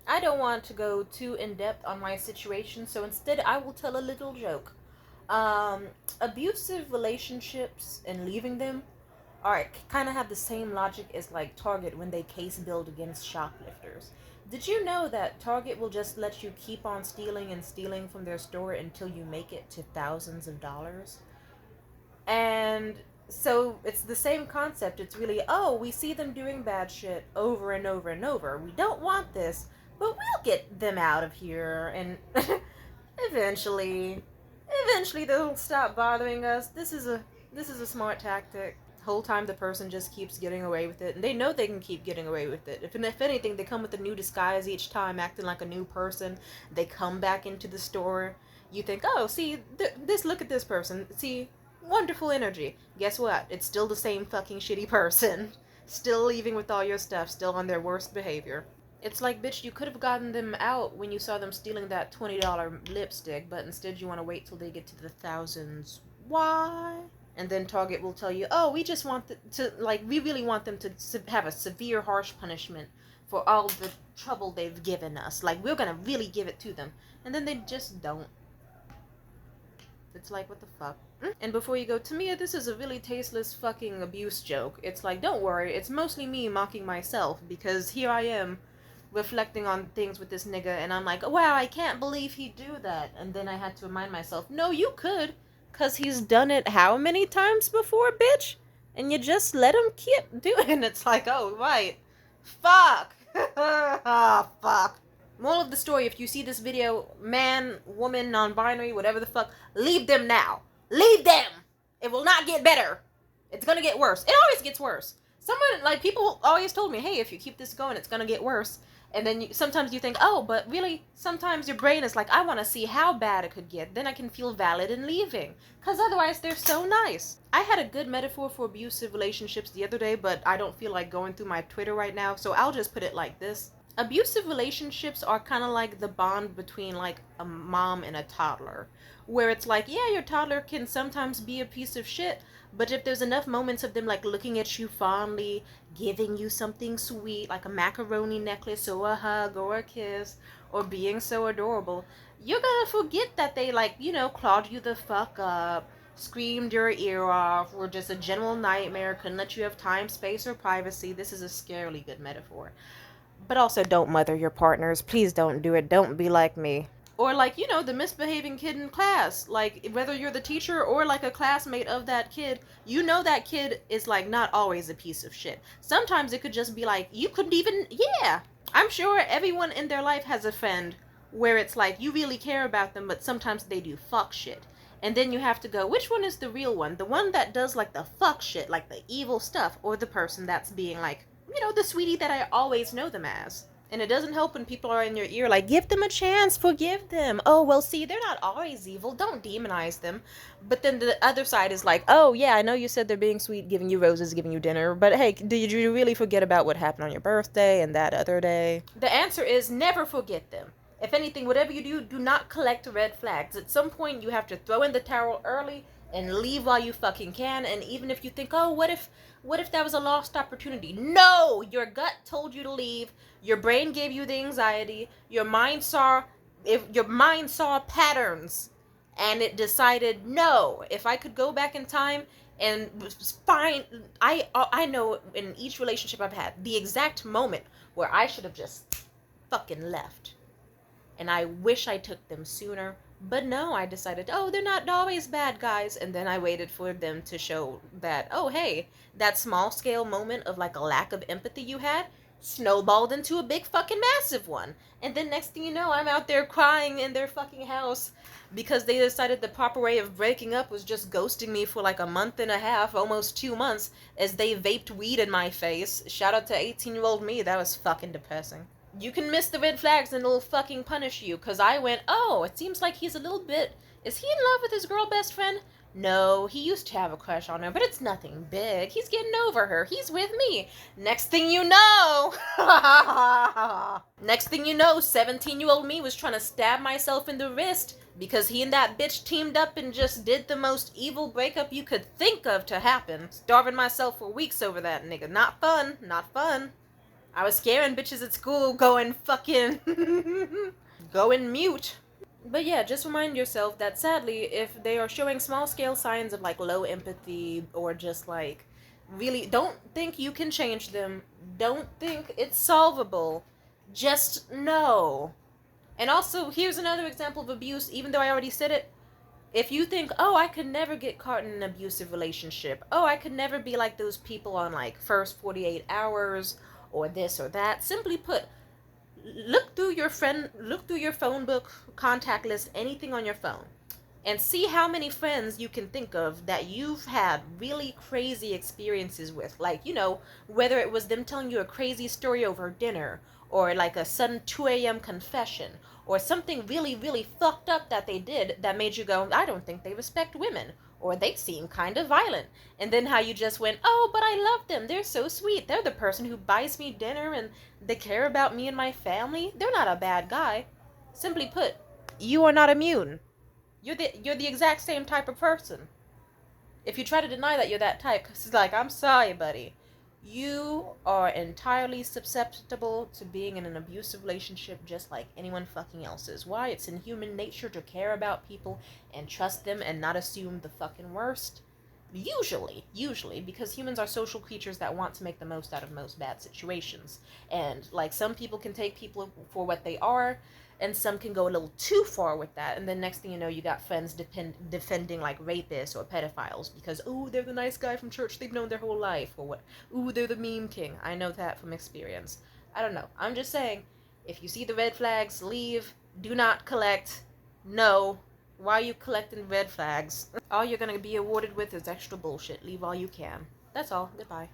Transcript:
I don't want to go too in depth on my situation, so instead I will tell a little joke. Um, Abusive relationships and leaving them are kind of have the same logic as like Target when they case build against shoplifters. Did you know that Target will just let you keep on stealing and stealing from their store until you make it to thousands of dollars? And so it's the same concept. It's really, oh, we see them doing bad shit over and over and over. We don't want this, but we'll get them out of here. And eventually, eventually they'll stop bothering us. This is a smart tactic. The whole time the person just keeps getting away with it, and they know they can keep getting away with it. If anything, they come with a new disguise each time, acting like a new person. They come back into the store. You think, oh, see, this. Look at this person. See, wonderful energy. Guess what? It's still the same fucking shitty person. Still leaving with all your stuff. Still on their worst behavior. It's like, bitch, you could have gotten them out when you saw them stealing that $20 lipstick, but instead you want to wait till they get to the thousands. Why? And then Target will tell you, oh, we just want we really want them to have a severe, harsh punishment for all the trouble they've given us. Like, we're gonna really give it to them. And then they just don't. It's like, what the fuck? And before you go, to me, this is a really tasteless fucking abuse joke. It's like, don't worry, it's mostly me mocking myself, because here I am, reflecting on things with this nigga, and I'm like, wow, I can't believe he'd do that. And then I had to remind myself, no, you could, because he's done it how many times before, bitch? And you just let him keep doing it. It's like, oh, right. Fuck. Ah, fuck. Moral of the story, if you see this video, man, woman, non-binary, whatever the fuck, leave them now. Leave them! It will not get better. It's gonna get worse. It always gets worse. People always told me, hey, if you keep this going, it's gonna get worse. And then sometimes you think, oh, but really, sometimes your brain is like, I want to see how bad it could get. Then I can feel valid in leaving. Because otherwise, they're so nice. I had a good metaphor for abusive relationships the other day, but I don't feel like going through my Twitter right now, so I'll just put it like this. Abusive relationships are kind of like the bond between like a mom and a toddler, where it's like, yeah, your toddler can sometimes be a piece of shit, but if there's enough moments of them like looking at you fondly, giving you something sweet like a macaroni necklace or a hug or a kiss, or being so adorable, you're gonna forget that they clawed you the fuck up, screamed your ear off, were just a general nightmare, couldn't let you have time, space, or privacy. This is a scarily good metaphor. But also, don't mother your partners. Please don't do it. Don't be like me. Or, the misbehaving kid in class. Like, whether you're the teacher or, like, a classmate of that kid, you know that kid is, like, not always a piece of shit. Sometimes it could just be, like, you couldn't even, yeah. I'm sure everyone in their life has a friend where it's, like, you really care about them, but sometimes they do fuck shit. And then you have to go, which one is the real one? The one that does, like, the fuck shit, like, the evil stuff, or the person that's being, like, the sweetie that I always know them as. And it doesn't help when people are in your ear like, give them a chance, forgive them. Oh, well, see, they're not always evil. Don't demonize them. But then the other side is like, oh, yeah, I know you said they're being sweet, giving you roses, giving you dinner. But hey, did you really forget about what happened on your birthday and that other day? The answer is never forget them. If anything, whatever you do, do not collect red flags. At some point, you have to throw in the towel early and leave while you fucking can. And even if you think, oh, what if that was a lost opportunity? No! Your gut told you to leave. Your brain gave you the anxiety. Your mind saw patterns, and it decided, no, if I could go back in time and find, I know in each relationship I've had the exact moment where I should have just fucking left. And I wish I took them sooner. But no, I decided, oh, they're not always bad guys. And then I waited for them to show that, oh, hey, that small scale moment of like a lack of empathy you had snowballed into a big fucking massive one. And then next thing you know, I'm out there crying in their fucking house because they decided the proper way of breaking up was just ghosting me for like a month and a half, almost 2 months, as they vaped weed in my face. Shout out to 18-year-old me. That was fucking depressing. You can miss the red flags and it'll fucking punish you. Because I went, oh, it seems like he's a little bit... Is he in love with his girl best friend? No, he used to have a crush on her, but it's nothing big. He's getting over her. He's with me. Next thing you know... Next thing you know, 17-year-old me was trying to stab myself in the wrist because he and that bitch teamed up and just did the most evil breakup you could think of to happen. Starving myself for weeks over that nigga. Not fun. Not fun. I was scaring bitches at school going fucking going mute. But yeah, just remind yourself that sadly, if they are showing small scale signs of like low empathy or just like really don't think you can change them, don't think it's solvable, just know. And also, here's another example of abuse, even though I already said it. If you think, oh, I could never get caught in an abusive relationship, oh, I could never be like those people on like first 48 hours or this or that, simply put, look through your phone book, contact list, anything on your phone, and see how many friends you can think of that you've had really crazy experiences with. Like, whether it was them telling you a crazy story over dinner, or like a sudden 2 a.m. confession, or something really, really fucked up that they did that made you go, I don't think they respect women, or they seem kind of violent. And then how you just went, oh, but I love them. They're so sweet. They're the person who buys me dinner and they care about me and my family. They're not a bad guy. Simply put, you are not immune. You're the exact same type of person. If you try to deny that you're that type, it's like, I'm sorry, buddy. You are entirely susceptible to being in an abusive relationship just like anyone fucking else is. Why? It's in human nature to care about people and trust them and not assume the fucking worst. Usually, because humans are social creatures that want to make the most out of most bad situations. And, like, some people can take people for what they are, and some can go a little too far with that. And then next thing you know, you got friends defending, like, rapists or pedophiles because, oh, they're the nice guy from church they've known their whole life. Or what? Ooh, they're the meme king. I know that from experience. I don't know. I'm just saying, if you see the red flags, leave. Do not collect. No. Why are you collecting red flags? All you're gonna be awarded with is extra bullshit. Leave all you can. That's all. Goodbye.